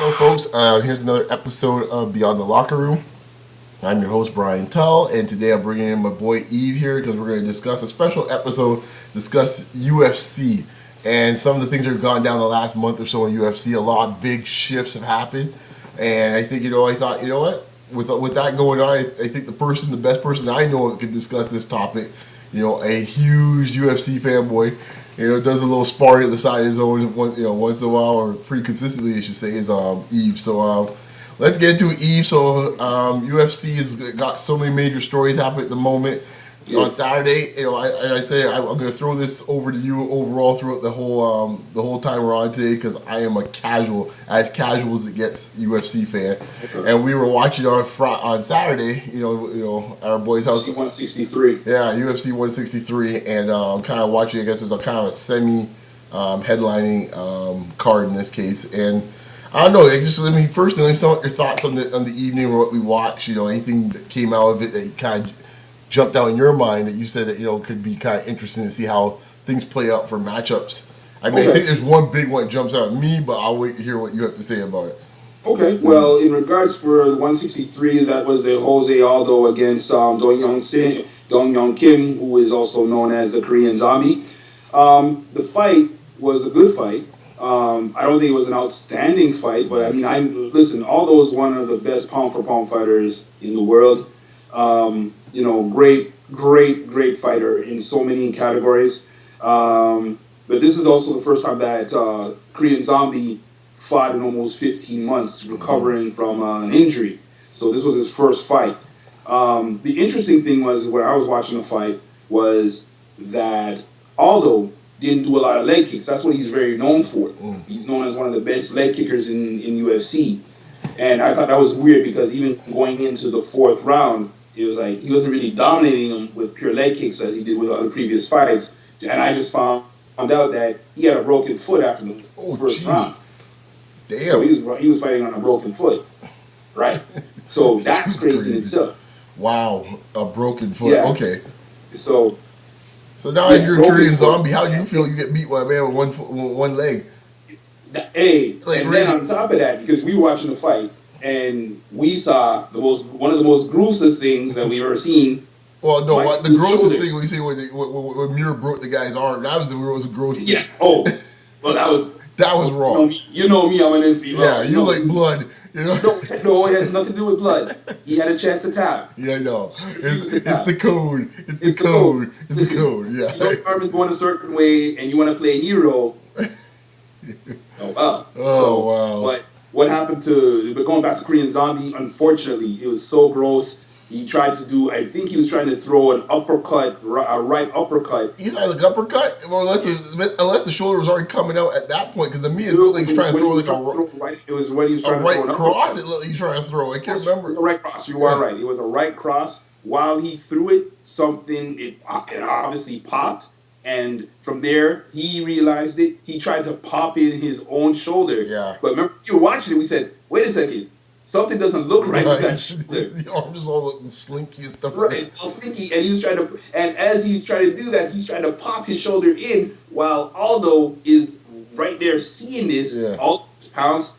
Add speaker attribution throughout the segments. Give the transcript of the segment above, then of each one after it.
Speaker 1: Hello, folks. Here's another episode of Beyond the Locker Room. I'm your host, Brian Tull, and today I'm bringing in my boy Yves here because we're going to discuss a special episode, discuss UFC and some of the things that have gone down the last month or so in UFC. A lot of big shifts have happened, and I think, I thought, what? With that going on, I think the best person I know that could discuss this topic, a huge UFC fanboy, does a little sparring at the side of his own, once in a while, or pretty consistently, I should say, is Yves. So let's get into it, Yves. So UFC has got so many major stories happening at the moment. On Saturday, I'm going to throw this over to you overall throughout the whole time we're on today, because I am as casual as it gets UFC fan, and we were watching on Saturday, our boys' house.
Speaker 2: UFC 163.
Speaker 1: Yeah, UFC 163, and kind of watching. I guess there's a kind of a semi headlining card in this case, and I don't know. Let me some of your thoughts on the evening or what we watched. Anything that came out of it that you kind of jumped out in your mind that you said that could be kind of interesting to see how things play out for matchups. I think there's one big one that jumps out at me, but I'll wait to hear what you have to say about it.
Speaker 2: Okay, well, in regards for 163, that was the Jose Aldo against Dong Young Kim, who is also known as the Korean Zombie. The fight was a good fight. I don't think it was an outstanding fight, but Aldo is one of the best pound for pound fighters in the world. Great fighter in so many categories. But this is also the first time that Korean Zombie fought in almost 15 months, recovering from an injury. So this was his first fight. The interesting thing was, when I was watching the fight, was that Aldo didn't do a lot of leg kicks. That's what he's very known for. He's known as one of the best leg kickers in UFC. And I thought that was weird, because even going into the fourth round, it was like he wasn't really dominating him with pure leg kicks as he did with other previous fights. And I just found out that he had a broken foot after the first round.
Speaker 1: Damn.
Speaker 2: So he was fighting on a broken foot, right? So that's crazy in itself.
Speaker 1: Wow, a broken foot. Yeah. Okay.
Speaker 2: So
Speaker 1: now if you're a Korean Zombie, how do you feel? You get beat by a man with one leg.
Speaker 2: Then on top of that, because we were watching the fight, and we saw one of the most gruesome things that we've ever seen.
Speaker 1: Well, no, the grossest thing we see when Muir broke the guy's arm, that was the most gross thing.
Speaker 2: Yeah. Oh, well, that was
Speaker 1: wrong.
Speaker 2: You know me, I'm an infidel.
Speaker 1: Yeah, you like blood.
Speaker 2: No, it has nothing to do with blood. He had a chance to tap.
Speaker 1: Yeah, I know. It's the code. It's the code. It's the code. Yeah.
Speaker 2: Your arm is going a certain way, and you want to play a hero. Wow.
Speaker 1: Wow.
Speaker 2: But what happened but going back to Korean Zombie, unfortunately, it was so gross. He tried to do, I think he was trying to throw an uppercut, a right uppercut.
Speaker 1: He's not like uppercut, unless the shoulder was already coming out at that point, because to me it looked like he was trying to throw
Speaker 2: it was when he was trying to throw
Speaker 1: a right cross. It looked like he was trying to throw. I can't remember.
Speaker 2: It was a right cross. You are right. It was a right cross. While he threw it, it obviously popped. And from there, he realized it. He tried to pop in his own shoulder.
Speaker 1: Yeah.
Speaker 2: But remember, you were watching it, we said, wait a second. Something doesn't look right with that shoulder.
Speaker 1: The arm just all looking slinky and stuff.
Speaker 2: Right, all slinky. And as he's trying to do that, he's trying to pop his shoulder in, while Aldo is right there seeing this. Yeah. Aldo pounced,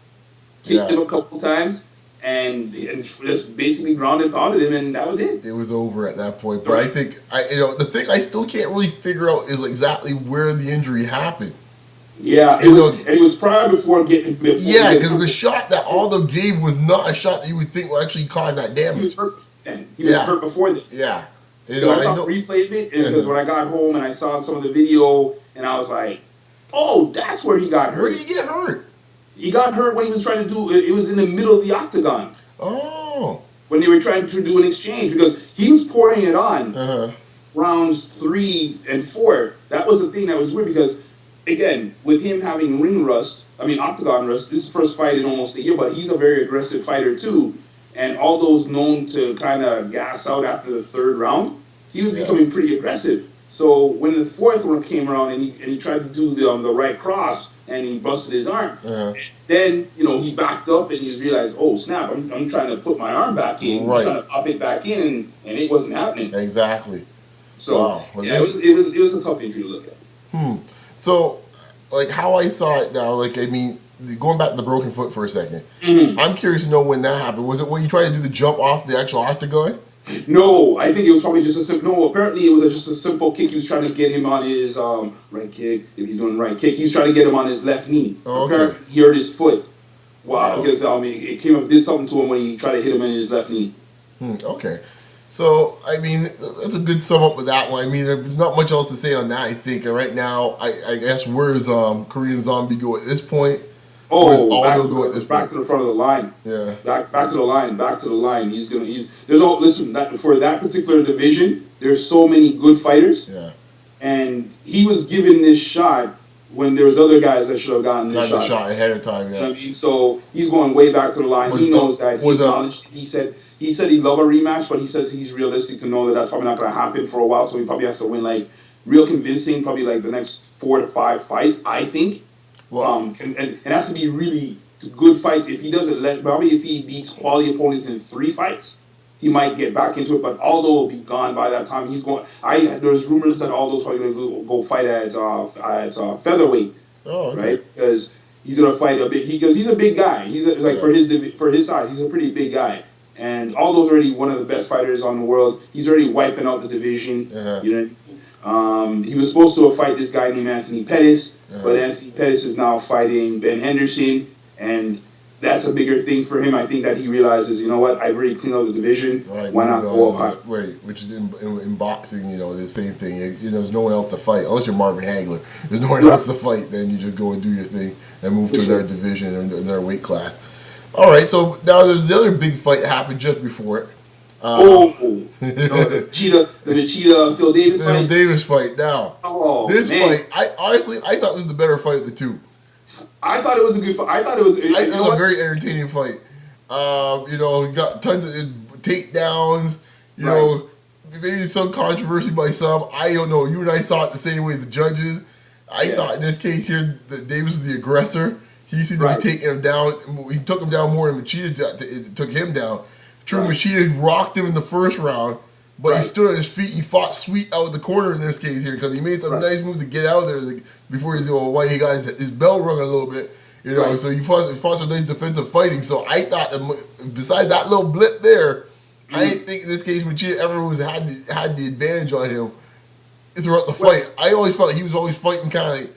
Speaker 2: kicked him a couple times, and just basically ground and pounded him, and that was it.
Speaker 1: It was over at that point. But I think the thing I still can't really figure out is exactly where the injury happened.
Speaker 2: Yeah, it was prior before getting.
Speaker 1: Yeah, because the shot that Aldo gave was not a shot that you would think will actually cause that damage.
Speaker 2: He was hurt. He was hurt before this.
Speaker 1: Yeah.
Speaker 2: I saw a replay of it, because when I got home and I saw some of the video, and I was like, "Oh, that's where he got hurt."
Speaker 1: Where did he get hurt?
Speaker 2: He got hurt when he was trying to do it. It was in the middle of the octagon.
Speaker 1: Oh.
Speaker 2: When they were trying to do an exchange, because he was pouring it on rounds 3 and 4. That was the thing that was weird, because, again, with him having octagon rust, this is his first fight in almost a year, but he's a very aggressive fighter too. And Aldo's known to kind of gas out after the third round. He was becoming pretty aggressive. So when the fourth one came around and he tried to do the right cross, and he busted his arm, then he backed up and he realized, oh snap, I'm trying to put my arm back in, I'm trying to pop it back in, and it wasn't happening.
Speaker 1: Exactly.
Speaker 2: So it was a tough injury to look at.
Speaker 1: So, like how I saw it now, going back to the broken foot for a second.
Speaker 2: Mm-hmm.
Speaker 1: I'm curious to know when that happened. Was it when you tried to do the jump off the actual octagon?
Speaker 2: No, I think it was probably just a simple. No, apparently it was just a simple kick. He was trying to get him on his right kick. If he's doing right kick, he was trying to get him on his left knee.
Speaker 1: Oh, okay.
Speaker 2: Apparently he hurt his foot. Wow, because it came up, did something to him when he tried to hit him in his left knee.
Speaker 1: Okay. So, I mean, that's a good sum up with that one. I mean, there's not much else to say on that, I think. Right now, I guess, where's Korean Zombie go at this point?
Speaker 2: Oh, back to the front of the line.
Speaker 1: Yeah.
Speaker 2: Back to the line. Listen, for that particular division, there's so many good fighters.
Speaker 1: Yeah.
Speaker 2: And he was given this shot when there was other guys that should have gotten this
Speaker 1: shot. Shot ahead of time, yeah.
Speaker 2: I mean, so he's going way back to the line. He knows that. He said he'd love a rematch, but he says he's realistic to know that that's probably not going to happen for a while. So he probably has to win like real convincing, probably like the next 4 to 5 fights, I think.
Speaker 1: Well,
Speaker 2: and it has to be really good fights. If he doesn't if he beats quality opponents in 3 fights, he might get back into it. But Aldo will be gone by that time. He's going. There's rumors that Aldo's probably going to go fight at featherweight.
Speaker 1: Oh, okay.
Speaker 2: Right? Because he's going to fight because he's a big guy. For his size, he's a pretty big guy. And Aldo's already one of the best fighters on the world. He's already wiping out the division.
Speaker 1: Uh-huh.
Speaker 2: You know, he was supposed to fight this guy named Anthony Pettis, but Anthony Pettis is now fighting Ben Henderson, and that's a bigger thing for him. I think that he realizes, you know what, I've already cleaned out the division.
Speaker 1: Right.
Speaker 2: Why not go up high?
Speaker 1: Right, which is in boxing, the same thing. There's no one else to fight unless you're Marvin Hagler. There's no one else to fight. Then you just go and do your thing and move to another division or another weight class. All right, so now there's the other big fight that happened just before it.
Speaker 2: The Machida Phil Davis fight.
Speaker 1: Phil Davis fight. Now, this
Speaker 2: man.
Speaker 1: fight, I thought was the better fight of the two.
Speaker 2: I thought it was a good fight. I thought it was
Speaker 1: a very entertaining fight. Got tons of takedowns. You know, maybe some controversy by some. I don't know. You and I saw it the same way as the judges. I thought in this case here that Davis was the aggressor. He seemed to be taking him down. He took him down more than Machida took him down. True, Machida rocked him in the first round, but he stood on his feet. He fought sweet out of the corner in this case here because he made some nice moves to get out of there before he got his bell rung a little bit. So he fought some nice defensive fighting. So I thought, besides that little blip there, I didn't think in this case Machida ever had the advantage on him throughout the fight. I always felt he was always fighting kind of.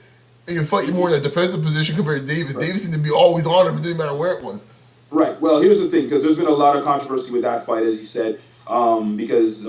Speaker 1: He was fighting more in a defensive position compared to Davis. Davis seemed to be always on him. It didn't matter where it was.
Speaker 2: Right. Well, here's the thing, because there's been a lot of controversy with that fight, as you said, because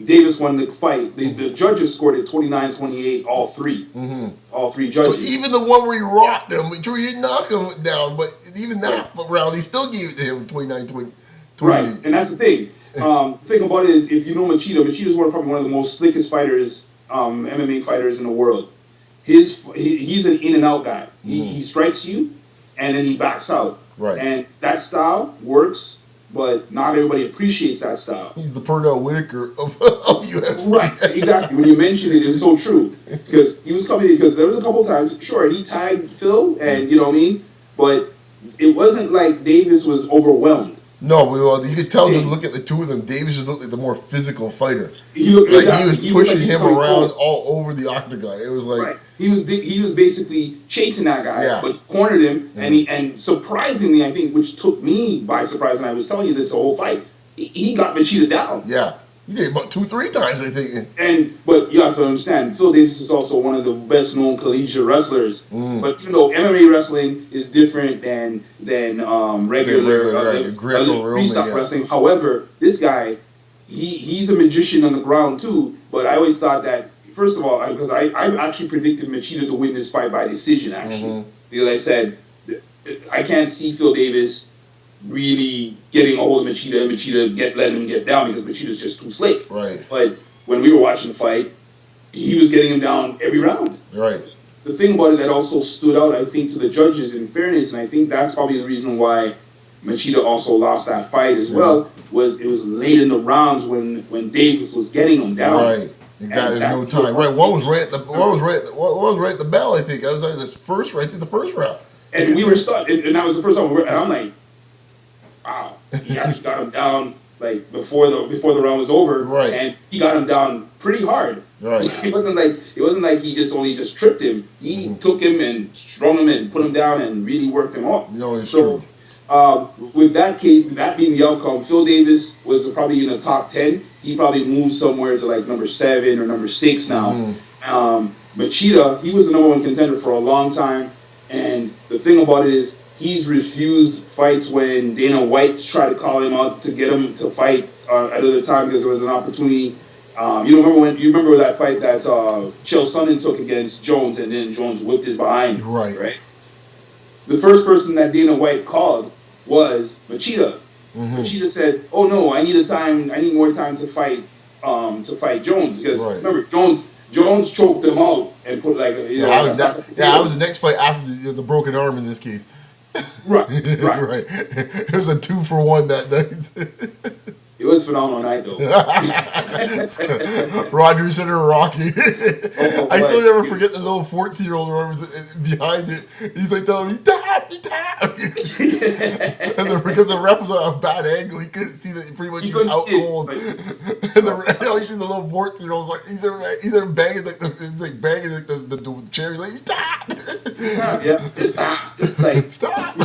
Speaker 2: Davis won the fight. The judges scored it 29-28, all three. Mm-hmm. All 3 judges. So
Speaker 1: even the one where he rocked him, he didn't knock him down, but even that round, he still gave it to him 29-20.
Speaker 2: Right, and that's the thing. The thing about it is, if you know Machida is probably one of the most slickest fighters, MMA fighters in the world. He's an in and out guy. He strikes you, and then he backs out.
Speaker 1: Right.
Speaker 2: And that style works, but not everybody appreciates that style.
Speaker 1: He's the Pernell Whitaker of UFC.
Speaker 2: Right. Exactly. When you mention it, it's so true because he was coming. Because there was a couple times, sure, he tagged Phil, and you know what I mean, but it wasn't like Davis was overwhelmed.
Speaker 1: No, well, you could tell just look at the two of them. Davis just looked like the more physical fighter.
Speaker 2: He was
Speaker 1: pushing him around all over the octagon. It was like
Speaker 2: he was basically chasing that guy, but cornered him, and surprisingly, I think, which took me by surprise, and I was telling you this the whole fight, he got Machida down.
Speaker 1: Yeah. He did about 2-3 times, I think.
Speaker 2: But you have to understand, Phil Davis is also one of the best known collegiate wrestlers. But MMA wrestling is different than regular freestyle wrestling. However, this guy, he's a magician on the ground too. But I always thought that, first of all, because I actually predicted Machida to win this fight by decision. Actually, because I said I can't see Phil Davis really getting a hold of Machida and letting him get down because Machida's just too slick.
Speaker 1: Right.
Speaker 2: But when we were watching the fight, he was getting him down every round.
Speaker 1: Right.
Speaker 2: The thing about it that also stood out, I think, to the judges in fairness, and I think that's probably the reason why Machida also lost that fight as well, was it was late in the rounds when Davis was getting him down.
Speaker 1: Right. Exactly. There's no time. Right. One was right at the bell, I think. I was like the first round.
Speaker 2: And we were stuck, and that was the first time. And I'm like, wow, he actually got him down like before the round was over,
Speaker 1: Right.
Speaker 2: and he got him down pretty hard.
Speaker 1: Right.
Speaker 2: It wasn't like he just tripped him. He took him and strung him and put him down and really worked him up.
Speaker 1: No, it's
Speaker 2: so,
Speaker 1: true.
Speaker 2: With that case, that being the outcome, Phil Davis was probably in the top 10. He probably moved somewhere to like number 7 or number 6 now. Machida, he was the number 1 contender for a long time, and the thing about it is he's refused fights when Dana White tried to call him out to get him to fight at other time because there was an opportunity. You remember that fight that Chael Sonnen took against Jones, and then Jones whipped his behind. Right. The first person that Dana White called was Machida. Machida said, "Oh no, I need more time to fight Jones because remember Jones choked him out and put
Speaker 1: that was the next fight after the broken arm in this case."
Speaker 2: Right.
Speaker 1: It was a 2-for-1 that night.
Speaker 2: It was a phenomenal night, though.
Speaker 1: Roger Center Rocky. I still never forget the little 14-year-old was behind it. He's like telling me, he tapped. And because the ref was on a bad angle, he couldn't see that pretty much he was out cold. And he sees the little 14-year-old like he's there banging the chair. He's like, he tapped.
Speaker 2: Stop.
Speaker 1: Stop.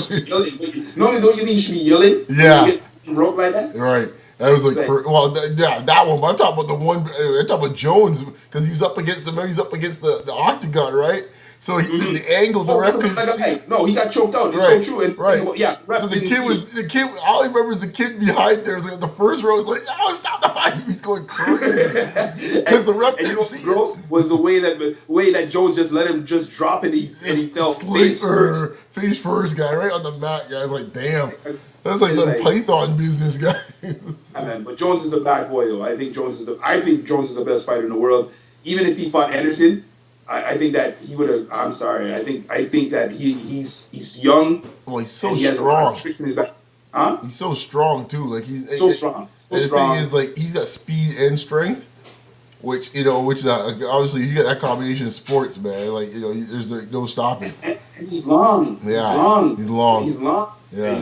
Speaker 2: Normally, don't you think you should be yelling?
Speaker 1: Yeah.
Speaker 2: You get broke like that?
Speaker 1: Right. That was like, that one. But I'm talking about the one. I'm talking about Jones because he was up against the octagon, right? So the angle, the ref couldn't see.
Speaker 2: No, he got choked out. It's so true. And,
Speaker 1: so the kid. All I remember is the kid behind there was like the first row was like, "Oh, stop the fight!" He's going crazy because the ref couldn't see.
Speaker 2: Gross was the way that Jones just let him just drop and he fell face
Speaker 1: first, guy, right on the mat. Guys, like, damn. That's like some Python business, guy.
Speaker 2: But Jones is a bad boy, though. I think Jones is the best fighter in the world. Even if he fought Anderson, I think that he would have. I'm sorry. I think that he's young.
Speaker 1: Well, he's so strong.
Speaker 2: In his back. Huh?
Speaker 1: He's so strong too. Like he's
Speaker 2: so strong.
Speaker 1: The thing is, like, he's got speed and strength, which obviously you get that combination of sports, man. Like, there's no stopping.
Speaker 2: And he's long.
Speaker 1: Yeah. He's long. Yeah.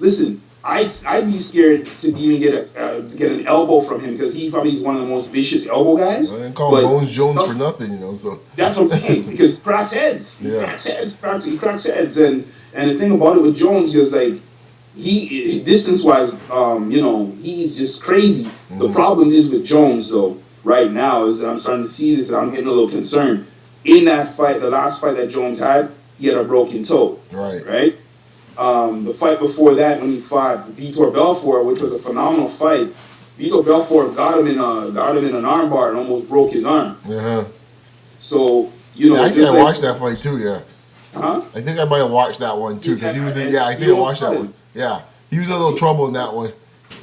Speaker 2: Listen. I'd be scared to even get an elbow from him because he probably is one of the most vicious elbow guys.
Speaker 1: I didn't call him Bones Jones for nothing, So
Speaker 2: that's what I'm saying because he cracks heads. He cracks heads, and the thing about it with Jones is like he distance wise, he's just crazy. The problem is with Jones though. Right now is that I'm starting to see this and I'm getting a little concerned. In that fight, the last fight that Jones had, he had a broken toe. Right. The fight before that, when he fought Vitor Belfort, which was a phenomenal fight, Vitor Belfort got him in an armbar and almost broke his arm. So
Speaker 1: I think I watched that fight too. Yeah.
Speaker 2: Huh?
Speaker 1: I think I might have watched that one too because he was in. Yeah, I think I watched that one. Yeah, he was in a little trouble in that one.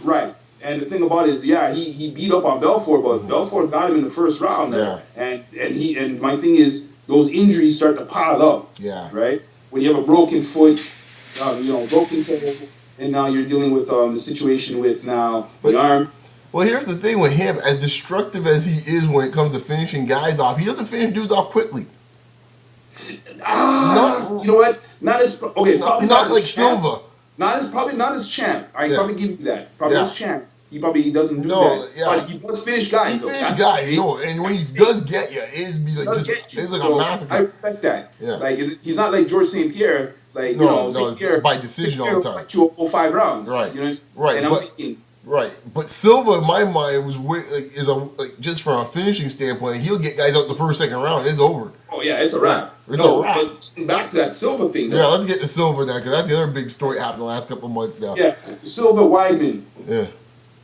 Speaker 2: Right. And the thing about it is, he beat up on Belfort, but Belfort got him in the first round.
Speaker 1: Yeah.
Speaker 2: And my thing is, those injuries start to pile up.
Speaker 1: Yeah.
Speaker 2: Right. When you have a broken foot. Broken toe, and now you're dealing with the situation with the arm.
Speaker 1: Well, here's the thing with him: as destructive as he is when it comes to finishing guys off, he doesn't finish dudes off quickly.
Speaker 2: You know what? Not like
Speaker 1: Silva.
Speaker 2: Probably not as champ. I probably give you that. Probably as champ. He doesn't do that.
Speaker 1: Yeah.
Speaker 2: But he does finish guys.
Speaker 1: He finishes guys, and when he does get you, it's like a massacre.
Speaker 2: I respect that.
Speaker 1: Yeah.
Speaker 2: Like he's not like George St-Pierre. Like
Speaker 1: it's by decision all the time.
Speaker 2: You 5 rounds,
Speaker 1: right?
Speaker 2: Right. And I'm thinking,
Speaker 1: right. But Silva, in my mind, was just from a finishing standpoint, he'll get guys out the first, second round. It's over.
Speaker 2: Oh yeah, it's a wrap.
Speaker 1: It's a wrap.
Speaker 2: But back to that Silva thing. Though.
Speaker 1: Yeah, let's get to Silva now because that's the other big story that happened the last couple of months now.
Speaker 2: Yeah, Silva Weidman.
Speaker 1: Yeah.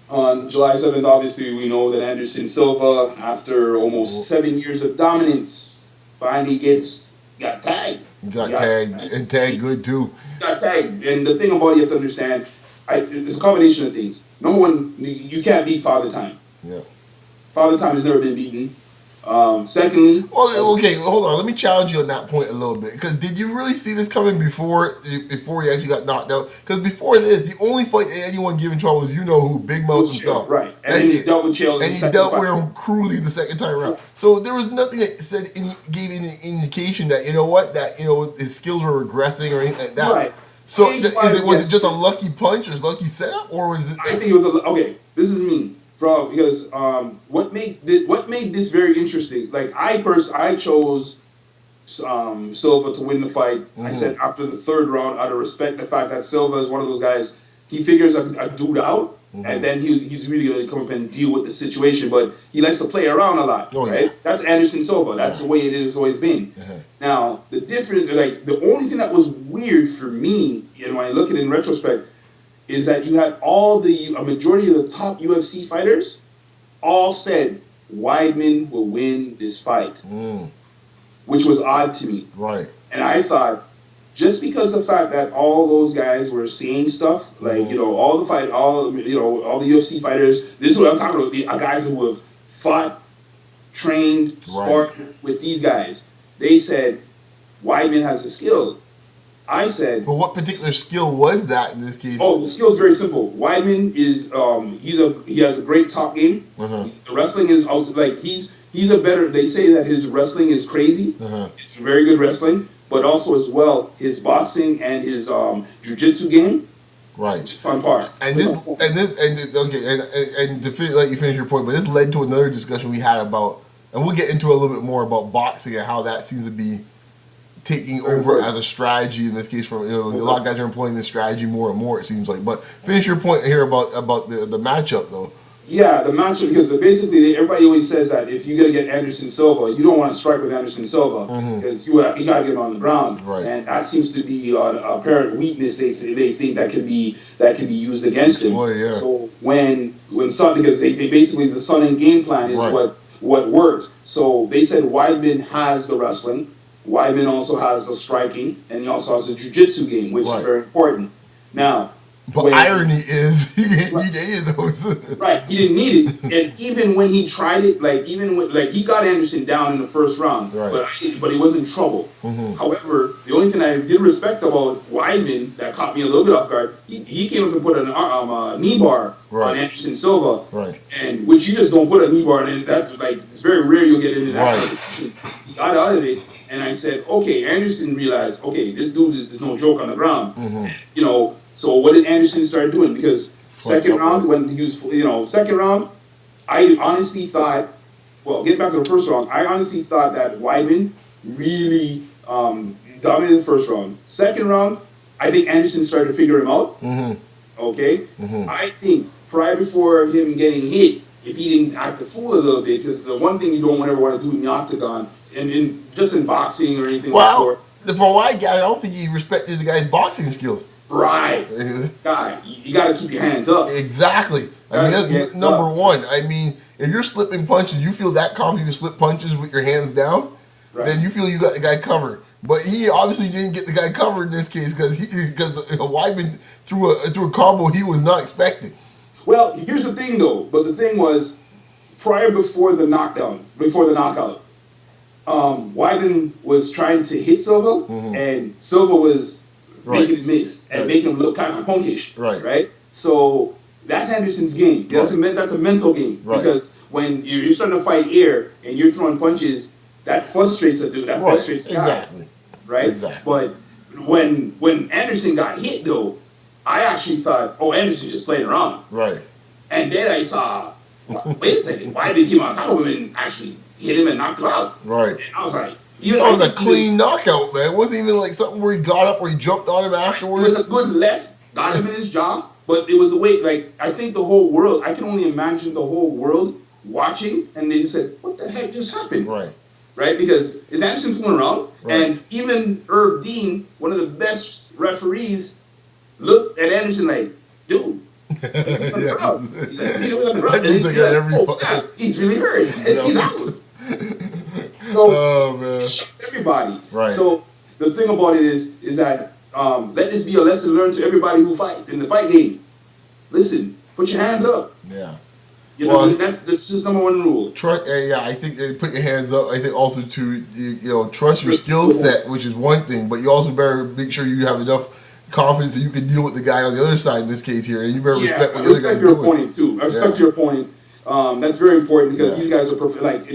Speaker 2: On July 7th, obviously, we know that Anderson Silva, after almost 7 years of dominance, finally got tagged.
Speaker 1: Got tagged, and tagged good too.
Speaker 2: Got tagged. And the thing about it, you have to understand, it's a combination of things. Number one, you can't beat Father Time.
Speaker 1: Yeah. Father
Speaker 2: Time has never been beaten. Secondly...
Speaker 1: Well, okay, hold on. Let me challenge you on that point a little bit. Because did you really see this coming before he actually got knocked out? Because before this, the only fight anyone giving trouble was who, Big Mouth himself.
Speaker 2: Right. And then he dealt with Chael.
Speaker 1: And he dealt with him cruelly the second time around. So there was nothing that gave any indication that, his skills were regressing or anything like that.
Speaker 2: Right.
Speaker 1: So was it just a lucky punch or lucky setup, or was it?
Speaker 2: I think it was okay. This is me, bro. Because what made this very interesting? Like I chose Silva to win the fight. I said after the third round, out of respect the fact that Silva is one of those guys. He figures a dude out, and then he's really going to come up and deal with the situation. But he likes to play around a lot, right? Yeah. That's Anderson Silva. That's the way it has always been. Now, the difference, like the only thing that was weird for me, when I look at it in retrospect, is that you had a majority of the top UFC fighters all said Weidman will win this fight, which was odd to me.
Speaker 1: Right.
Speaker 2: And I thought, just because the fact that all those guys were saying stuff, like, all the UFC fighters, this is what I'm talking about, the guys who have fought, trained, sparred with these guys. They said, Weidman has the skill. I said...
Speaker 1: But what particular skill was that in this case?
Speaker 2: Oh, the skill is very simple. Weidman is, he has a great top game. The wrestling is, like, he's a better, they say that his wrestling is crazy. It's very good wrestling. But also as well, his boxing and his jiu-jitsu game, just on par.
Speaker 1: And to let you finish your point, but this led to another discussion we had about, and we'll get into a little bit more about boxing and how that seems to be taking over as a strategy in this case. From a lot of guys are employing this strategy more and more. It seems like. But finish your point here about the matchup though.
Speaker 2: Yeah, the matchup, because basically everybody always says that if you're going to get Anderson Silva, you don't want to strike with Anderson Silva because you got to get him on the ground. Right. And that seems to be an apparent weakness they think that can be used against him.
Speaker 1: Boy, yeah.
Speaker 2: So when Sun, because they basically the Sun and game plan is what worked. So they said Weidman has the wrestling, Weidman also has the striking, and he also has the jiu-jitsu game, which is very important. Now,
Speaker 1: but irony is he didn't need any of those.
Speaker 2: Right, he didn't need it, and even when he tried it, he got Anderson down in the first round, but he was in trouble. However, the only thing I did respect about Weidman that caught me a little bit off guard, he came up and put a knee bar on Anderson Silva, and which you just don't put a knee bar in. That it's very rare you'll get into that position. He got out of it, and I said, okay, Anderson realized, okay, this dude is no joke on the ground, So what did Anderson start doing? Because second round, I honestly thought, getting back to the first round, I honestly thought that Weidman really dominated the first round. Second round, I think Anderson started to figure him out. Okay? I think before him getting hit, if he didn't act a fool a little bit, because the one thing you don't ever want to do in the octagon, and just in boxing or anything of the sort.
Speaker 1: For a white guy, I don't think he respected the guy's boxing skills.
Speaker 2: Right. God, you got to keep your hands up.
Speaker 1: Exactly. I mean, that's number one. I mean, if you're slipping punches, you feel that confident you can slip punches with your hands down, then you feel you got the guy covered. But he obviously didn't get the guy covered in this case because Weidman threw a combo he was not expecting.
Speaker 2: Well, here's the thing, though. But the thing was, before the knockout, Weidman was trying to hit Silva, and Silva was making him miss and making him look kind of punkish. Right? So that's Anderson's game. That's a mental game. Because when you're starting to fight air and you're throwing punches, that frustrates a dude. That frustrates the guy.
Speaker 1: Exactly.
Speaker 2: Right?
Speaker 1: Exactly.
Speaker 2: But when Anderson got hit, though, I actually thought, Anderson just playing around.
Speaker 1: Right.
Speaker 2: And then I saw, wait a second, why did he come on top of him and actually hit him and knock him out?
Speaker 1: Right.
Speaker 2: And I was like,
Speaker 1: that was a clean knockout, man. It wasn't even like something where he got up or he jumped on him afterwards.
Speaker 2: It was a good left, got him in his jaw, but it was the way, I think the whole world, I can only imagine the whole world watching, and they just said, what the heck just happened? Right? Because is Anderson fooling around? And even Herb Dean, one of the best referees, looked at Anderson like, dude. He's he's really hurt. He's out. So everybody. So the thing about it is that let this be a lesson learned to everybody who fights in the fight game. Listen, put your hands up. That's just number one rule.
Speaker 1: I think put your hands up. I think also to trust your skill set, which is one thing, but you also better make sure you have enough confidence that you can deal with the guy on the other side in this case here, and you better respect what the other guy's doing.
Speaker 2: Respect your opponent too. Respect your opponent. That's very important because these guys are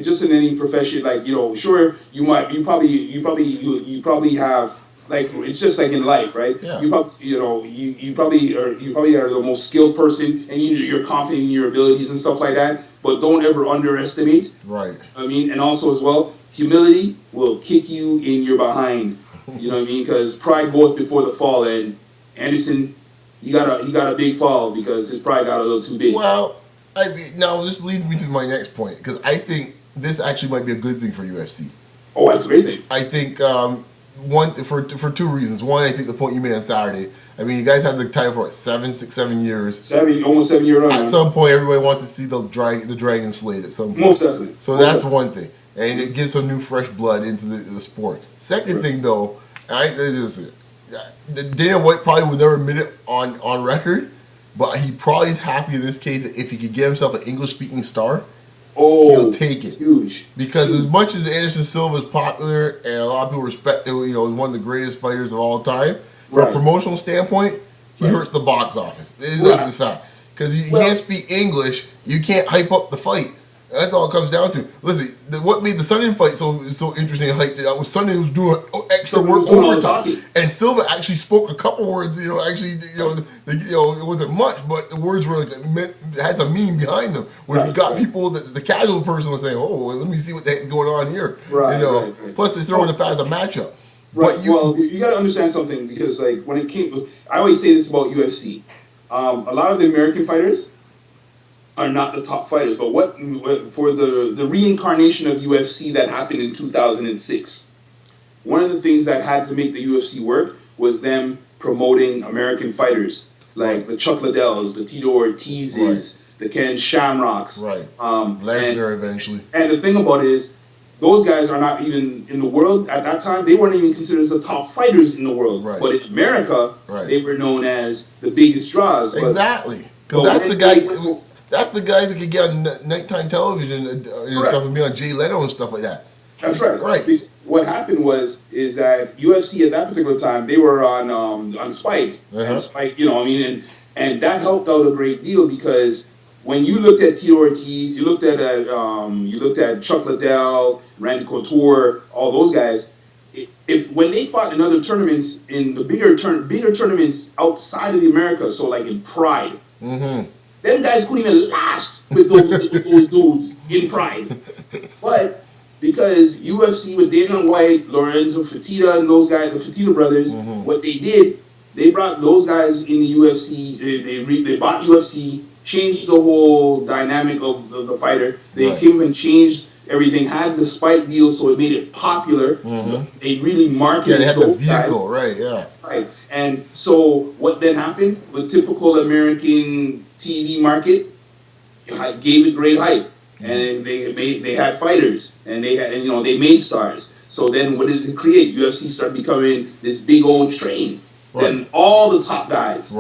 Speaker 2: just in any profession. Sure, you probably have like it's just like in life, right?
Speaker 1: Yeah.
Speaker 2: You probably are the most skilled person, and you're confident in your abilities and stuff like that. But don't ever underestimate.
Speaker 1: Right.
Speaker 2: I mean, and also as well, humility will kick you in your behind. You know what I mean? Because pride goeth before the fall, and Anderson, he got a big fall because his pride got a little too big.
Speaker 1: Well, I mean, now this leads me to my next point because I think this actually might be a good thing for UFC.
Speaker 2: Oh, that's a great thing.
Speaker 1: I think one for two reasons. One, I think the point you made on Saturday. I mean, you guys had the title for what, 7 years.
Speaker 2: Almost 7 year run.
Speaker 1: At some point, everybody wants to see the dragon slayed at some point.
Speaker 2: Most definitely.
Speaker 1: So that's one thing, and it gives some new fresh blood into the sport. Second thing, though, Dana White probably would never admit it on record, but he probably is happy in this case that if he could get himself an English speaking star. He'll take it.
Speaker 2: Huge.
Speaker 1: Because as much as Anderson Silva is popular and a lot of people respect him, he's one of the greatest fighters of all time, from a promotional standpoint, he hurts the box office. This is the fact. Because you can't speak English, you can't hype up the fight. That's all it comes down to. Listen, what made the Sonnen fight so interesting and hyped it up was Sonnen was doing extra work overtime, and Silva actually spoke a couple words. It wasn't much, but the words were had some meaning behind them, which got people. The casual person was saying, "Oh, let me see what the heck's going on here."
Speaker 2: Right.
Speaker 1: Plus they throw in the fact as a matchup.
Speaker 2: Right. Well, you got to understand something because, like, when it came, I always say this about UFC. A lot of the American fighters are not the top fighters, but what for the reincarnation of UFC that happened in 2006, one of the things that had to make the UFC work was them promoting American fighters like the Chuck Liddells, the Tito Ortizes, the Ken Shamrocks,
Speaker 1: Lesnar eventually.
Speaker 2: And the thing about it is, those guys are not even in the world at that time. They weren't even considered as the top fighters in the world.
Speaker 1: Right.
Speaker 2: But in America, they were known as the biggest draws.
Speaker 1: Exactly, because that's the guy. That's the guys that could get on nighttime television and stuff and be on Jay Leno and stuff like that.
Speaker 2: That's right.
Speaker 1: Right.
Speaker 2: What happened is that UFC at that particular time, they were on Spike. And Spike, and that helped out a great deal because when you looked at Tito Ortiz, you looked at Chuck Liddell, Randy Couture, all those guys. When they fought in other tournaments, in the bigger tournaments outside of the America, so like in Pride.
Speaker 1: Mm-hmm.
Speaker 2: Them guys couldn't even last with those dudes in Pride. But because UFC with Dana White, Lorenzo Fertitta, and those guys, the Fertitta brothers, what they did, they brought those guys in the UFC. They bought UFC, changed the whole dynamic of the fighter. They came and changed everything, had the Spike deal, so it made it popular. They really marketed
Speaker 1: they had
Speaker 2: those
Speaker 1: the vehicle,
Speaker 2: guys.
Speaker 1: Right.
Speaker 2: And so what then happened? The typical American TV market gave it great hype, and they had fighters, and they made stars. So then what did it create? UFC started becoming this big old train. Then all the top guys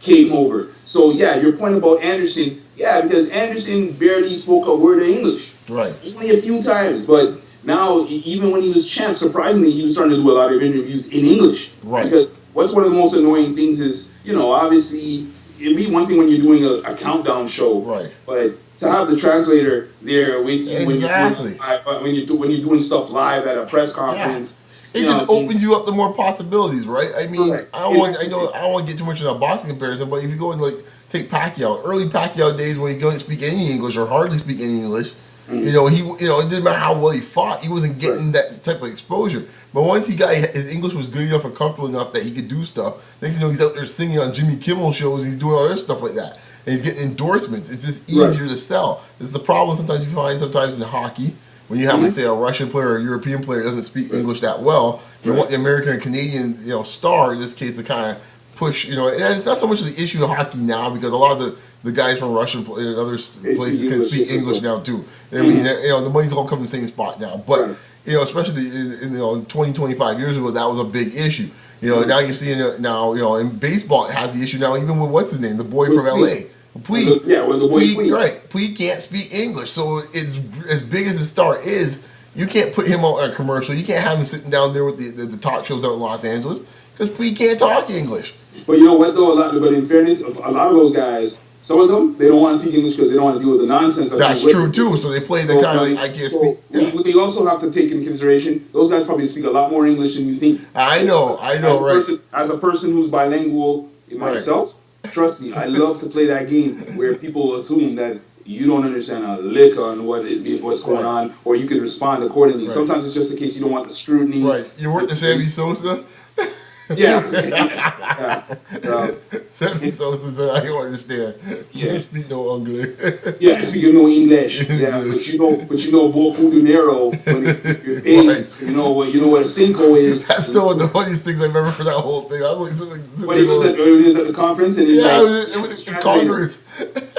Speaker 2: came over. So your point about Anderson, because Anderson barely spoke a word of English. Right. Only a few times, but now even when he was champ, surprisingly, he was starting to do a lot of interviews in English. Right. Because what's one of the most annoying things is, obviously, it'd be one thing when you're doing a countdown show. Right. But to have the translator there with you when you're doing stuff live at a press conference.
Speaker 1: It just opens you up to more possibilities, right? I mean, I don't want to get too much into a boxing comparison, but if you go and take Pacquiao, early Pacquiao days when he couldn't speak any English or hardly speak any English, it didn't matter how well he fought, he wasn't getting that type of exposure. But once his English was good enough and comfortable enough that he could do stuff, next thing you know, he's out there singing on Jimmy Kimmel shows, he's doing all other stuff like that. And he's getting endorsements. It's just easier to sell. It's the problem sometimes you find in hockey. When you have, let's say, a Russian player or a European player that doesn't speak English that well, you want the American or Canadian, star in this case to kind of push. It's not so much the issue of hockey now because a lot of the guys from Russian and other places can speak English now too. I mean, the money's all coming in the same spot now. But especially in 20, 25 years ago, that was a big issue. Now you're seeing it now. In baseball, it has the issue now. Even with what's his name, the boy from LA. Puig. Puig can't speak English, so it's as big as the star is. You can't put him on a commercial. You can't have him sitting down there with the talk shows out in Los Angeles because Puig can't talk English.
Speaker 2: But you know what though? But in fairness, a lot of those guys Some of them, they don't want to speak English because they don't want to deal with the nonsense.
Speaker 1: That's true too. So they play the kind of like, I can't speak. Yeah.
Speaker 2: We also have to take into consideration those guys probably speak a lot more English than you think.
Speaker 1: I know, right?
Speaker 2: As a person who's bilingual myself, trust me, I love to play that game where people assume that you don't understand a lick on what's going on, or you can respond accordingly. Right. Sometimes it's just the case you don't want the scrutiny.
Speaker 1: Right. You work the Sammy Sosa?
Speaker 2: Yeah.
Speaker 1: Sammy Sosa said, I don't understand. You don't speak no English.
Speaker 2: Yeah, I speak no English. Yeah, but you know beaucoup dinero when you're paid. Right. You know what a cinco is.
Speaker 1: That's still one of the funniest things I remember for that whole thing. I was like,
Speaker 2: when he was at the conference and he's
Speaker 1: it was Congress.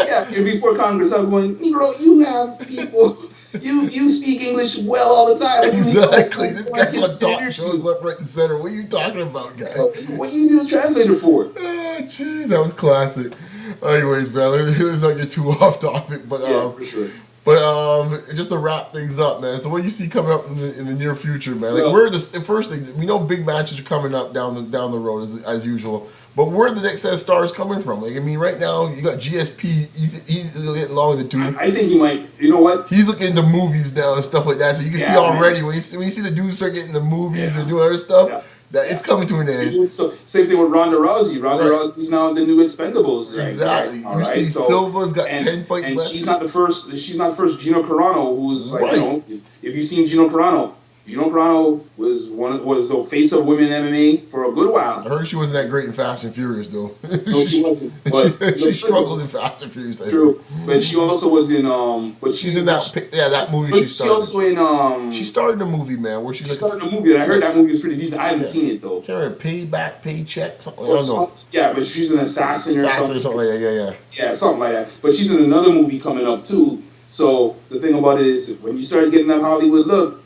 Speaker 2: Yeah, before Congress, I'm going, Negro, you have people. You speak English well all the time.
Speaker 1: Exactly. This guy's on talk shows left, right, and center. What are you talking about, guys?
Speaker 2: What you need a translator for?
Speaker 1: Oh, jeez, that was classic. Anyways, man, let's not get too off topic, but
Speaker 2: for sure.
Speaker 1: But just to wrap things up, man. So what do you see coming up in the near future, man? Like, the first thing we know, big matches are coming up down the road as usual. But where are the next set of stars coming from? Like, I mean, right now you got GSP. He's getting along with the dude.
Speaker 2: I think he might. You know what?
Speaker 1: He's looking into movies now and stuff like that. So you can see already when you see the dudes start getting the movies and doing other stuff. That it's coming to an end.
Speaker 2: So, same thing with Ronda Rousey. Ronda Rousey's now the new Expendables. Right?
Speaker 1: Exactly. Right? You see, Silva's got 10 fights
Speaker 2: and
Speaker 1: left.
Speaker 2: She's not the first. Gino Carano, who's like, if you've seen Gino Carano was the face of women MMA for a good while.
Speaker 1: I heard she wasn't that great in Fast and Furious though.
Speaker 2: No, she wasn't. But
Speaker 1: she struggled in Fast and Furious.
Speaker 2: True, but she also was in But
Speaker 1: she's in that movie. She started.
Speaker 2: Also in
Speaker 1: She started a movie, man, where she
Speaker 2: started a movie. And I heard that movie was pretty decent. I haven't seen it though.
Speaker 1: Can't remember, Paycheck, something. I don't know.
Speaker 2: Yeah, but she's an assassin or something
Speaker 1: like that.
Speaker 2: Yeah, something like that. But she's in another movie coming up too. So the thing about it is, when you start getting that Hollywood look,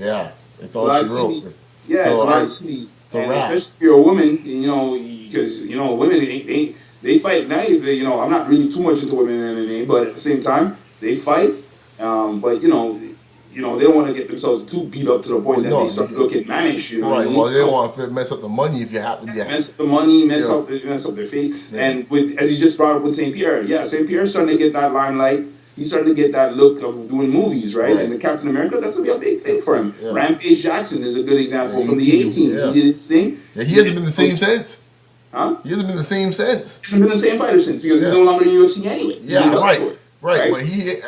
Speaker 1: it's all she wrote.
Speaker 2: Easy. Yeah, so it's not easy. And especially if you're a woman, because women they fight nice. I'm not really too much into women in MMA, but at the same time they fight. But they don't want to get themselves too beat up to the point that they start looking mannish. You know
Speaker 1: right. Well, they don't want to mess up the money if you happen to
Speaker 2: mess up the money, mess up their face. Yeah. And as you just brought up with St-Pierre, St-Pierre's starting to get that limelight. He's starting to get that look of doing movies, right? And the Captain America, that's going to be a big thing for him. Yeah. Rampage Jackson is a good example from the 18. Yeah. He did his thing.
Speaker 1: Yeah, he hasn't been the same since.
Speaker 2: Huh?
Speaker 1: He hasn't been the same since.
Speaker 2: He hasn't been the same fighter since because he's no longer in UFC anyway.
Speaker 1: Yeah, right. But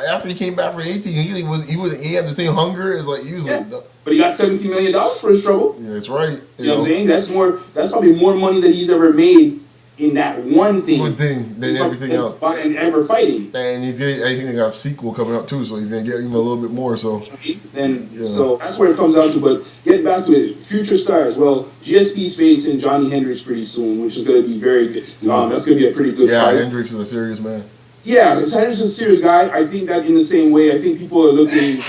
Speaker 1: after he came back for 18, he had the same hunger as he was like.
Speaker 2: But he got $17 million for his trouble.
Speaker 1: Yeah, that's right.
Speaker 2: You know what I'm saying? That's probably more money that he's ever made in that one thing
Speaker 1: than everything else.
Speaker 2: And ever fighting.
Speaker 1: And I think they got a sequel coming up too, so he's gonna get even a little bit more. So
Speaker 2: so that's where it comes down to. But getting back to it, future stars. Well, GSP's facing Johnny Hendricks pretty soon, which is going to be very good. That's going to be a pretty good fight.
Speaker 1: Yeah, Hendricks is a serious man.
Speaker 2: Yeah, Hendricks is a serious guy. I think that in the same way, I think people are looking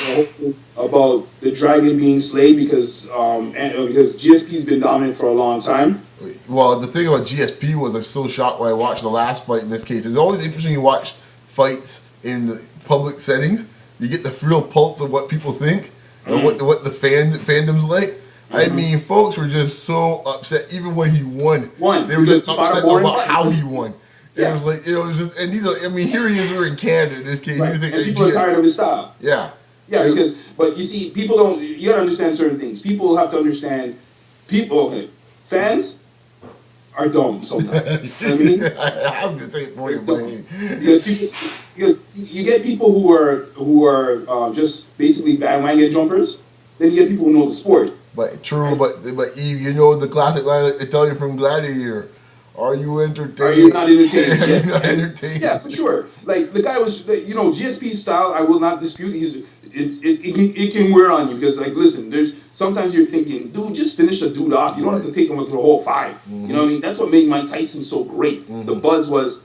Speaker 2: about the dragon being slayed because GSP's been dominant for a long time.
Speaker 1: Well, the thing about GSP was I was so shocked when I watched the last fight in this case. It's always interesting you watch fights in the public settings. You get the real pulse of what people think and what the fandom's like. Mm-hmm. I mean, folks were just so upset even when he won. They were just upset about how he won. Yeah. It was like it was just, and these are. I mean, here he is. We're in Canada in this case.
Speaker 2: Right. And people are tired of his style.
Speaker 1: Yeah.
Speaker 2: Yeah, but you see, people don't. You gotta understand certain things. People have to understand. Fans are dumb sometimes. You know what I mean?
Speaker 1: I was gonna say it for you,
Speaker 2: because you get people who are just basically bandwagon jumpers. Then you get people who know the sport.
Speaker 1: But true, right? but Yves, the classic line they tell you from Gladiator. Are you entertained?
Speaker 2: Are you not entertained?
Speaker 1: Are you not entertained?
Speaker 2: Yeah, for sure. Like the guy was, GSP's style. I will not dispute. It can wear on you because, listen, there's sometimes you're thinking, dude, just finish a dude off. You don't have to take him through the whole fight. Mm-hmm. You know what I mean? That's what made Mike Tyson so great. Mm-hmm. The buzz was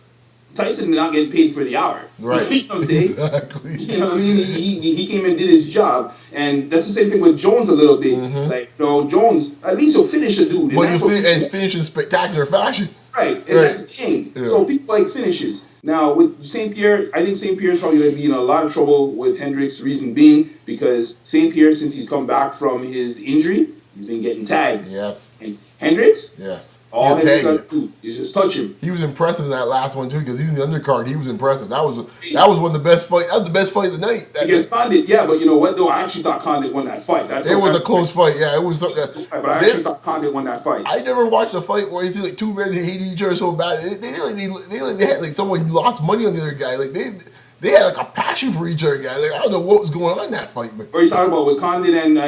Speaker 2: Tyson did not get paid for the hour.
Speaker 1: Right.
Speaker 2: You know what I'm saying?
Speaker 1: Exactly.
Speaker 2: You know what I mean? He came and did his job, and that's the same thing with Jones a little bit. Mm-hmm. Jones at least he'll finish a dude.
Speaker 1: But it's finished in spectacular fashion.
Speaker 2: Right, and that's the thing. Yeah. So people like finishes. Now with St-Pierre, I think St-Pierre is probably going to be in a lot of trouble with Hendricks. Reason being because St-Pierre, since he's come back from his injury, he's been getting tagged.
Speaker 1: Yes.
Speaker 2: And Hendricks,
Speaker 1: Yes.
Speaker 2: all Hendricks has to do is just touch him.
Speaker 1: He was impressive in that last one too, because he was in the undercard. He was impressive. That was one of the best fight. That was the best fight of the night.
Speaker 2: Against Condit, yeah, but you know what though? I actually thought Condit won that fight.
Speaker 1: It was a close fight. Yeah, it was something.
Speaker 2: But I actually thought Condit won that fight.
Speaker 1: I never watched a fight where you see like two men hating each other so bad. They had like someone lost money on the other guy. Like they had like a passion for each other, guy. Like I don't know what was going on in that fight, but.
Speaker 2: What are you talking about with Condit and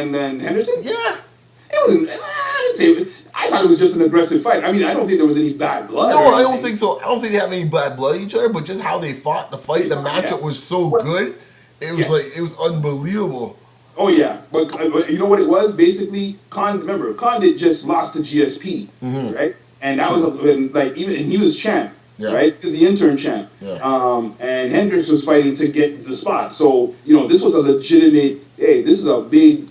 Speaker 2: Henderson?
Speaker 1: Yeah.
Speaker 2: It was. I thought it was just an aggressive fight. I mean, I don't think there was any bad blood.
Speaker 1: No, I don't think so. I don't think they have any bad blood at each other, but just how they fought the fight, the matchup was so good. It was it was unbelievable.
Speaker 2: Oh yeah, but you know what it was? Basically, Condit just lost to GSP, right? And that was like even and he was champ, right? He was the intern champ. Yeah. And Hendricks was fighting to get the spot. So this was a legitimate. Hey, this is a big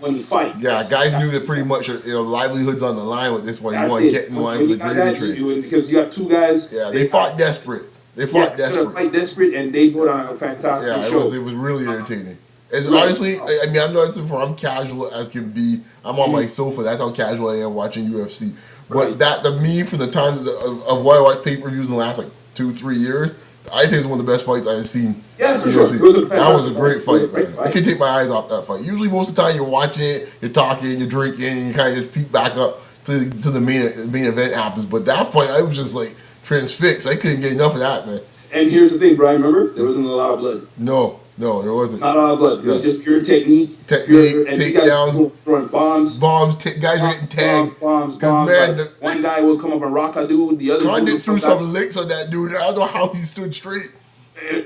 Speaker 2: money fight.
Speaker 1: Yeah, guys knew that pretty much livelihoods on the line with this one. You want to get in line for the gravy train.
Speaker 2: Because you got two guys.
Speaker 1: Yeah, they fought desperate. They fought desperate,
Speaker 2: and they put on a fantastic show.
Speaker 1: It was really entertaining. Honestly, I mean, I'm casual as can be. I'm on my sofa. That's how casual I am watching UFC. But to me, for the time of what I watched pay-per-views in the last 2-3 years, I think it's one of the best fights I've seen.
Speaker 2: Yeah, for sure.
Speaker 1: That was a great fight. I can't take my eyes off that fight. Usually, most of the time, you're watching it, you're talking, you're drinking, and you kind of just peek back up to the main event happens. But that fight, I was just like transfixed. I couldn't get enough of that, man.
Speaker 2: And here's the thing, Brian. Remember, there wasn't a lot of blood.
Speaker 1: No, there wasn't.
Speaker 2: Not a lot of blood. It was just pure technique,
Speaker 1: takedowns,
Speaker 2: throwing bombs.
Speaker 1: Guys were getting tagged.
Speaker 2: Bombs. Man, like one guy will come up and rock a dude. The other
Speaker 1: Condit threw some licks on that dude. I don't know how he stood straight.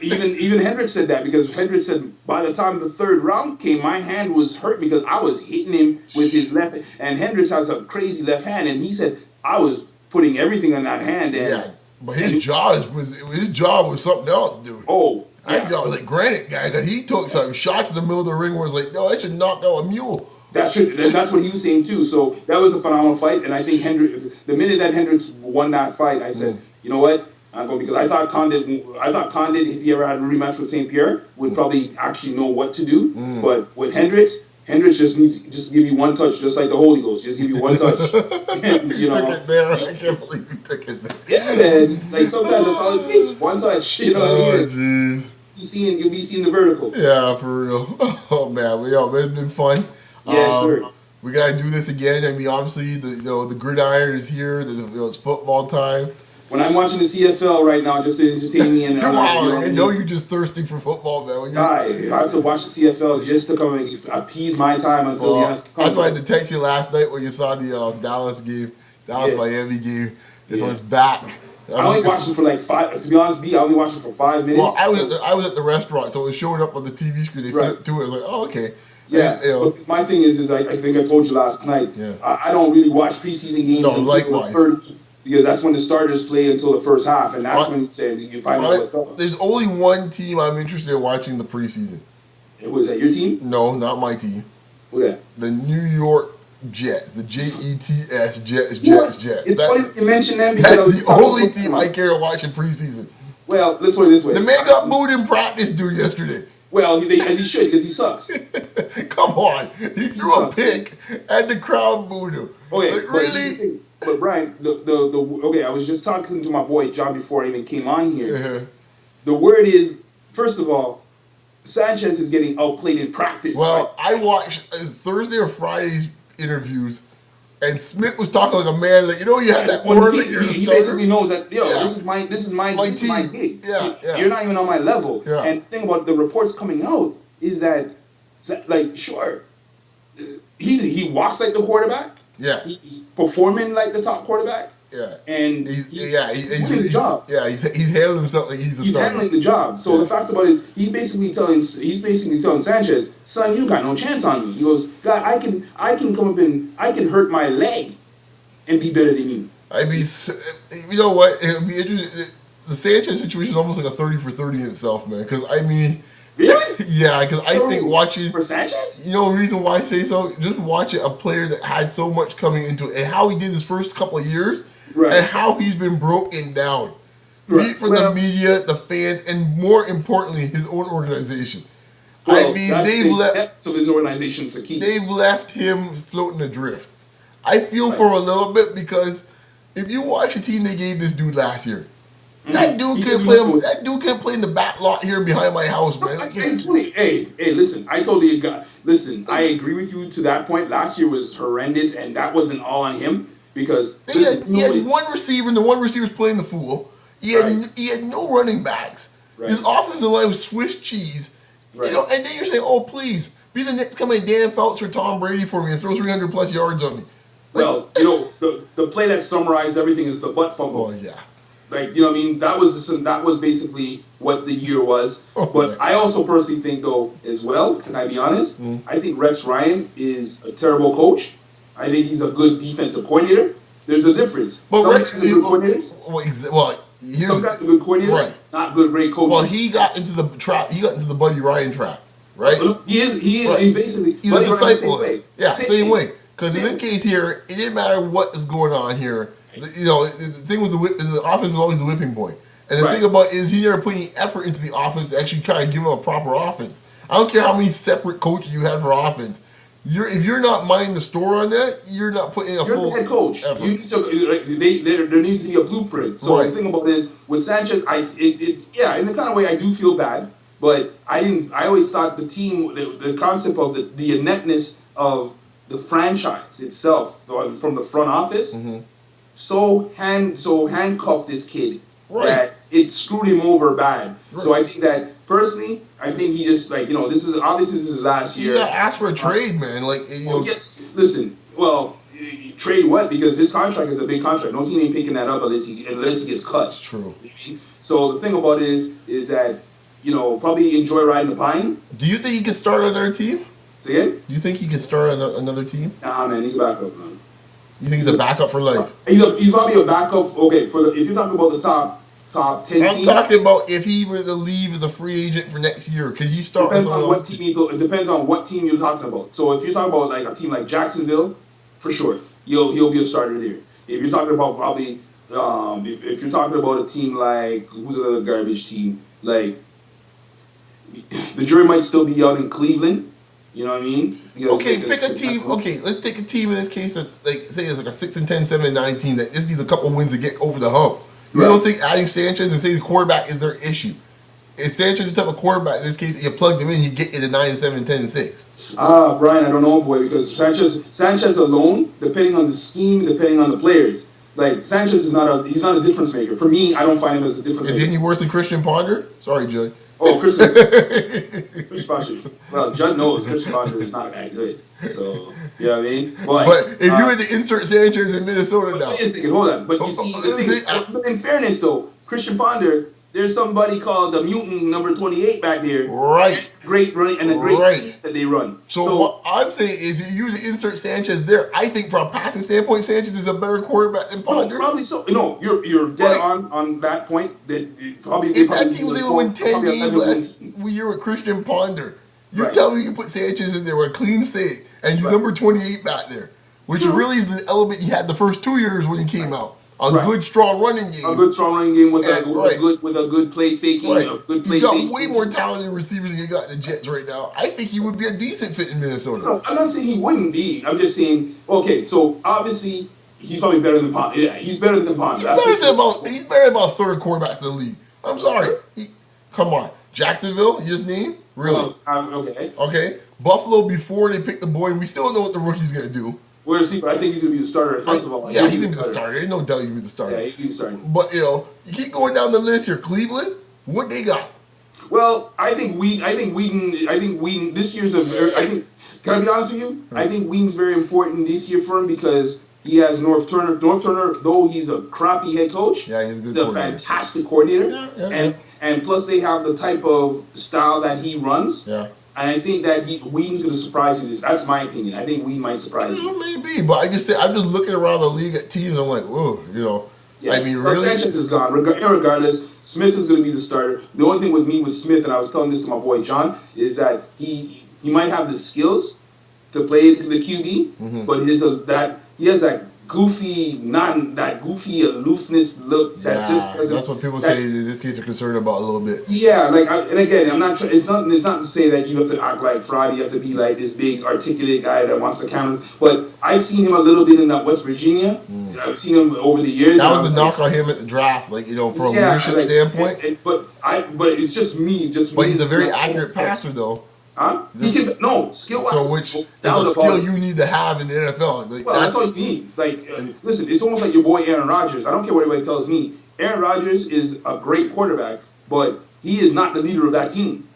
Speaker 2: Even Hendricks said that, because Hendricks said by the time the third round came, my hand was hurt because I was hitting him with his left. And Hendricks has a crazy left hand, and he said I was putting everything on that hand. And
Speaker 1: but his jaw was something else, dude.
Speaker 2: Oh.
Speaker 1: That jaw was like granite, guy, because he took some shots in the middle of the ring where it's like, no, I should knock out a mule.
Speaker 2: That's what he was saying too. So that was a phenomenal fight, and I think the minute that Hendricks won that fight, I said, you know what, I'm going, because I thought Condit, if he ever had a rematch with St-Pierre, would probably actually know what to do. But with Hendricks just needs to give you one touch, just like the Holy Ghost. Just give you one touch. And,
Speaker 1: you took it there. I can't believe you took it there.
Speaker 2: Yeah, man. Like sometimes that's all it takes. One touch. You know what I mean?
Speaker 1: Jeez.
Speaker 2: You'll be seeing the vertical.
Speaker 1: Yeah, for real. Oh man, it's been fun.
Speaker 2: Yes, sir.
Speaker 1: We gotta do this again. I mean, obviously, the gridiron is here. It's football time.
Speaker 2: When I'm watching the CFL right now, just to entertain me, and
Speaker 1: I know you're just thirsty for football, man.
Speaker 2: I have to watch the CFL just to come and appease my time until the NFL.
Speaker 1: That's why I had to text you last night when you saw the Dallas Miami game. This one's back.
Speaker 2: I only watched it for like 5. To be honest, I only watched it for 5 minutes.
Speaker 1: Well, I was at the restaurant, so it was showing up on the TV screen. They flipped to it. I was like, oh, okay.
Speaker 2: Yeah. But my thing is I think I told you last night. Yeah. I don't really watch preseason games until the third, because that's when the starters play until the first half, and that's when you find out what's up.
Speaker 1: There's only one team I'm interested in watching the preseason.
Speaker 2: Who is that? Your team?
Speaker 1: No, not my team.
Speaker 2: Who that?
Speaker 1: The New York Jets, the Jets.
Speaker 2: It's funny you mention them, because
Speaker 1: that's the only team I care to watch in preseason.
Speaker 2: Well, let's put it this way.
Speaker 1: The man got booed in practice, dude, yesterday.
Speaker 2: Well, as he should, because he sucks.
Speaker 1: Come on, he threw a pick, and the crowd booed him.
Speaker 2: Okay,
Speaker 1: like, really?
Speaker 2: But Brian, I was just talking to my boy John before I even came on here. The word is, first of all, Sanchez is getting outplayed in practice.
Speaker 1: Well, I watched Thursday or Friday's interviews, and Smith was talking like a man. Like, you had that word.
Speaker 2: He basically knows that this is my gig.
Speaker 1: Yeah.
Speaker 2: You're not even on my level.
Speaker 1: Yeah.
Speaker 2: And the thing about the reports coming out is that, like, sure, he walks like the quarterback.
Speaker 1: Yeah.
Speaker 2: He's performing like the top quarterback.
Speaker 1: Yeah.
Speaker 2: And he's doing the job.
Speaker 1: Yeah, he's handling himself like he's the starter.
Speaker 2: He's handling the job. So the fact about it is he's basically telling Sanchez, son, you got no chance on me. He goes, God, I can come up and I can hurt my leg and be better than you.
Speaker 1: I mean, you know what? It would be interesting. The Sanchez situation is almost like a 30 for 30 in itself, man. Because I mean,
Speaker 2: really?
Speaker 1: Yeah, because I think watching
Speaker 2: for Sanchez,
Speaker 1: the reason why I say so, just watching a player that had so much coming into it, and how he did his first couple of years. Right. And how he's been broken down. Right. From the media, the fans, and more importantly, his own organization.
Speaker 2: Well,
Speaker 1: I mean,
Speaker 2: that's the depths of his organization to keep.
Speaker 1: they've left him floating adrift. I feel for a little bit because if you watch the team they gave this dude last year, that dude can't play. That dude can't play in the back lot here behind my house, man.
Speaker 2: Listen. I totally agree. Listen, I agree with you to that point. Last year was horrendous, and that wasn't all on him because
Speaker 1: he had one receiver, and the one receiver's playing the fool. He had no running backs. Right. His offensive line was Swiss cheese. Right. And then you're saying, "Oh, please be the next coming Dan Phelps or Tom Brady for me and throw 300 plus yards on me."
Speaker 2: Well, the play that summarized everything is the butt fumble.
Speaker 1: Oh yeah.
Speaker 2: Like, what I mean? That was basically what the year was. But I also personally think, though, as well, can I be honest? I think Rex Ryan is a terrible coach. I think he's a good defensive coordinator. There's a difference.
Speaker 1: But
Speaker 2: some
Speaker 1: Rex
Speaker 2: guys are good coordinators. Some guys are good coordinators.
Speaker 1: Right.
Speaker 2: Not good, great coaches.
Speaker 1: Well, he got into the trap. He got into the Buddy Ryan trap, right?
Speaker 2: He is.
Speaker 1: Right.
Speaker 2: He's basically.
Speaker 1: He's a disciple. Same way. Because in
Speaker 2: Same
Speaker 1: this case here, it didn't matter what was going on here. The thing was the offense was always the whipping point. And the thing about it is he never put any effort into the offense to actually kind of give him a proper offense. I don't care how many separate coaches you have for offense. If you're not minding the store on that, you're not putting a full
Speaker 2: You're the head coach.
Speaker 1: Effort.
Speaker 2: You need to, there needs to be a blueprint. So the thing about it is with Sanchez, in the kind of way I do feel bad, but I always thought the team, the concept of the ineptness of the franchise itself from the front office. So handcuffed this kid that it screwed him over bad. Right. So I think that personally, I think he just this is his last year.
Speaker 1: You gotta ask for a trade, man.
Speaker 2: Yes. Listen, trade what? Because his contract is a big contract. No team ain't picking that up unless he gets cut.
Speaker 1: That's true.
Speaker 2: You know what I mean? So the thing about it is that probably enjoy riding the pine.
Speaker 1: Do you think he can start on another team?
Speaker 2: Say again?
Speaker 1: Do you think he can start on another team?
Speaker 2: Nah, man, he's a backup, man.
Speaker 1: You think he's a backup for life?
Speaker 2: He's probably a backup. Okay, if you're talking about the top 10
Speaker 1: I'm talking about if he were to leave as a free agent for next year, could he start?
Speaker 2: It depends on what team you're talking about. So if you're talking about like a team like Jacksonville, for sure, he'll be a starter there. If you're talking about probably, if you're talking about a team like who's another garbage team, like the jury might still be out in Cleveland. You know what I mean?
Speaker 1: Pick a team. Okay, let's take a team in this case that's say it's like a 6-10, 7-9 team that just needs a couple wins to get over the hump. You don't think adding Sanchez and say the quarterback is their issue? Is Sanchez the type of quarterback in this case? You plug him in, he get you to 9-7, 10-6.
Speaker 2: Brian, I don't know, boy, because Sanchez alone, depending on the scheme, depending on the players. Like Sanchez is not a difference maker. For me, I don't find him as a difference maker.
Speaker 1: Is he worse than Christian Ponder? Sorry, Joey.
Speaker 2: Oh, Chris Ponder. Well, Judd knows Chris Ponder is not that good. So, you know what I mean?
Speaker 1: But if you were to insert Sanchez in Minnesota now.
Speaker 2: Wait a second, hold on. But you see, but in fairness, though, Christian Ponder, there's somebody called the mutant number 28 back there.
Speaker 1: Right.
Speaker 2: Great running and a great scheme that they run.
Speaker 1: So what I'm saying is if you were to insert Sanchez there, I think from a passing standpoint, Sanchez is a better quarterback than Ponder.
Speaker 2: No, probably so. No, you're dead on that point.
Speaker 1: If that team was able to win 10 games last year with Christian Ponder, you tell me you put Sanchez in there with a clean slate and you number 28 back there, which really is the element he had the first 2 years when he came out. A good strong running game.
Speaker 2: A good strong running game with a good play faking. A good play.
Speaker 1: He's got way more talented receivers than you got in the Jets right now. I think he would be a decent fit in Minnesota.
Speaker 2: No, I'm not saying he wouldn't be. I'm just saying, okay, so obviously he's probably better than Ponder. Yeah, he's better than Ponder.
Speaker 1: He's better than about third quarterbacks in the league. I'm sorry. Come on. Jacksonville, you just named? Really?
Speaker 2: Okay.
Speaker 1: Okay. Buffalo before they picked the boy, and we still don't know what the rookie's going to do.
Speaker 2: We're see, but I think he's going to be the starter, first of all.
Speaker 1: Yeah, he's going to be the starter. There's no doubt he's going to be the starter.
Speaker 2: Yeah, he's the starter.
Speaker 1: But, you keep going down the list here. Cleveland, what they got?
Speaker 2: Well, I think Whedon, this year's can I be honest with you? I think Whedon's very important this year for him because he has North Turner. North Turner, though he's a crappy head coach, he's a fantastic coordinator. And plus they have the type of style that he runs. Yeah. And I think that Whedon's going to surprise you. That's my opinion. I think Whedon might surprise you.
Speaker 1: Maybe, but I'm just looking around the league at teams. And I'm like, whoa,
Speaker 2: Yeah.
Speaker 1: I mean, really.
Speaker 2: Sanchez is gone. Regardless, Smith is going to be the starter. The only thing with Smith, and I was telling this to my boy John, is that he might have the skills to play the QB, but he has that goofy, not that goofy aloofness look that just doesn't.
Speaker 1: That's what people say in this case are concerned about a little bit.
Speaker 2: Yeah, like, and again, I'm not. It's not. It's not to say that you have to act like fraud. You have to be like this big, articulate guy that wants to counter. But I've seen him a little bit in that West Virginia. I've seen him over the years.
Speaker 1: That was the knock on him at the draft, like, from a leadership standpoint.
Speaker 2: But it's just me.
Speaker 1: But he's a very accurate passer, though.
Speaker 2: Huh? He can skill wise.
Speaker 1: So which is a skill you need to have in the NFL. Like,
Speaker 2: well, that's all you need. Like, listen, it's almost like your boy Aaron Rodgers. I don't care what anybody tells me. Aaron Rodgers is a great quarterback, but he is not the leader of that team.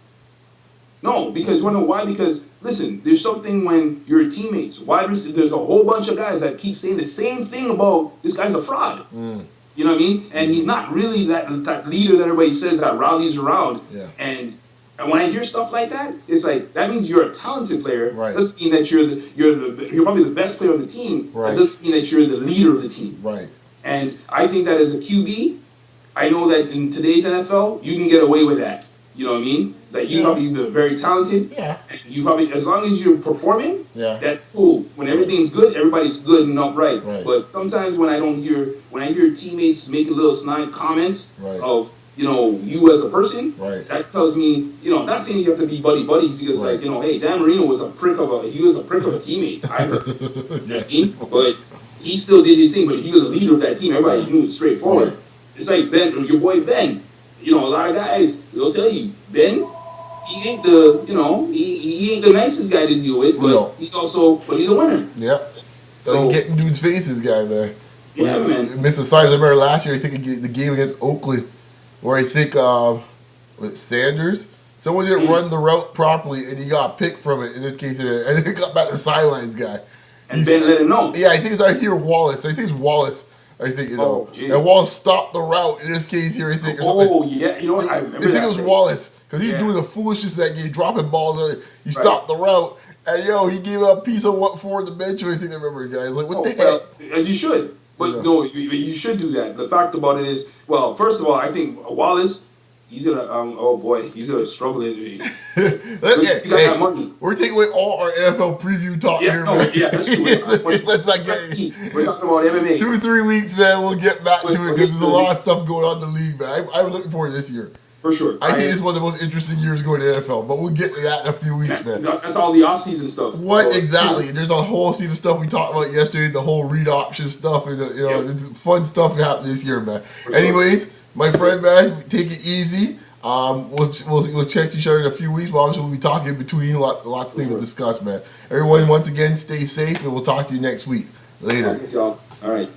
Speaker 2: No, because you want to know why? Because listen, there's something when your teammates, there's a whole bunch of guys that keep saying the same thing about this guy's a fraud. You know what I mean? And he's not really that leader that everybody says that rallies around.
Speaker 1: Yeah.
Speaker 2: And when I hear stuff like that, it's like that means you're a talented player.
Speaker 1: Right.
Speaker 2: Doesn't mean that you're probably the best player on the team.
Speaker 1: Right.
Speaker 2: That doesn't mean that you're the leader of the team.
Speaker 1: Right.
Speaker 2: And I think that as a QB, I know that in today's NFL, you can get away with that. You know what I mean? That you probably very talented.
Speaker 1: Yeah.
Speaker 2: And you probably, as long as you're performing, that's cool. When everything's good, everybody's good and upright.
Speaker 1: Right.
Speaker 2: But sometimes when I hear teammates making little snide comments of, you as a person, that tells me, not saying you have to be buddies because hey, Dan Marino was a prick of a teammate. I heard. But he still did his thing, but he was a leader of that team. Everybody knew it straightforward. Right. It's like Ben, your boy Ben. A lot of guys, they'll tell you, Ben, he ain't the, he ain't the nicest guy to deal with, but he's a winner.
Speaker 1: Yep. So getting dudes' faces, guy, man.
Speaker 2: Yeah, man.
Speaker 1: Missing signs. I remember last year, I think the game against Oakland, where I think with Sanders, someone didn't run the route properly, and he got picked from it. In this case, and it got back to the sidelines guy.
Speaker 2: And Ben let him know.
Speaker 1: Yeah, I think it's out here Wallace. I think it's Wallace. I think and Wallace stopped the route in this case here. I think.
Speaker 2: Yeah, you know what? I remember. I think
Speaker 1: it was Wallace because he's doing the foolishness that game, dropping balls. He stopped the route, and he gave up a piece of what for the bench. I think I remember, guys. Like, what the heck?
Speaker 2: As you should. But no, you should do that. The fact about it is, well, first of all, I think Wallace, he's gonna struggle in the that money.
Speaker 1: We're taking away all our NFL preview talk here.
Speaker 2: Yeah, that's true.
Speaker 1: Let's not get.
Speaker 2: We're talking about MMA.
Speaker 1: 2 or 3 weeks, man. We'll get back to it because there's a lot of stuff going on in the league, man. I'm looking forward to this year.
Speaker 2: For sure.
Speaker 1: I think it's one of the most interesting years going to the NFL, but we'll get to that in a few weeks, man.
Speaker 2: That's all the off-season stuff.
Speaker 1: Exactly? There's a whole season stuff we talked about yesterday, the whole read option stuff, and it's fun stuff happening this year, man. Anyways, my friend, man, take it easy. We'll check each other in a few weeks, but obviously we'll be talking in between. Lots of things to discuss, man. Everyone, once again, stay safe, and we'll talk to you next week. Later.
Speaker 2: Thanks, y'all. All right.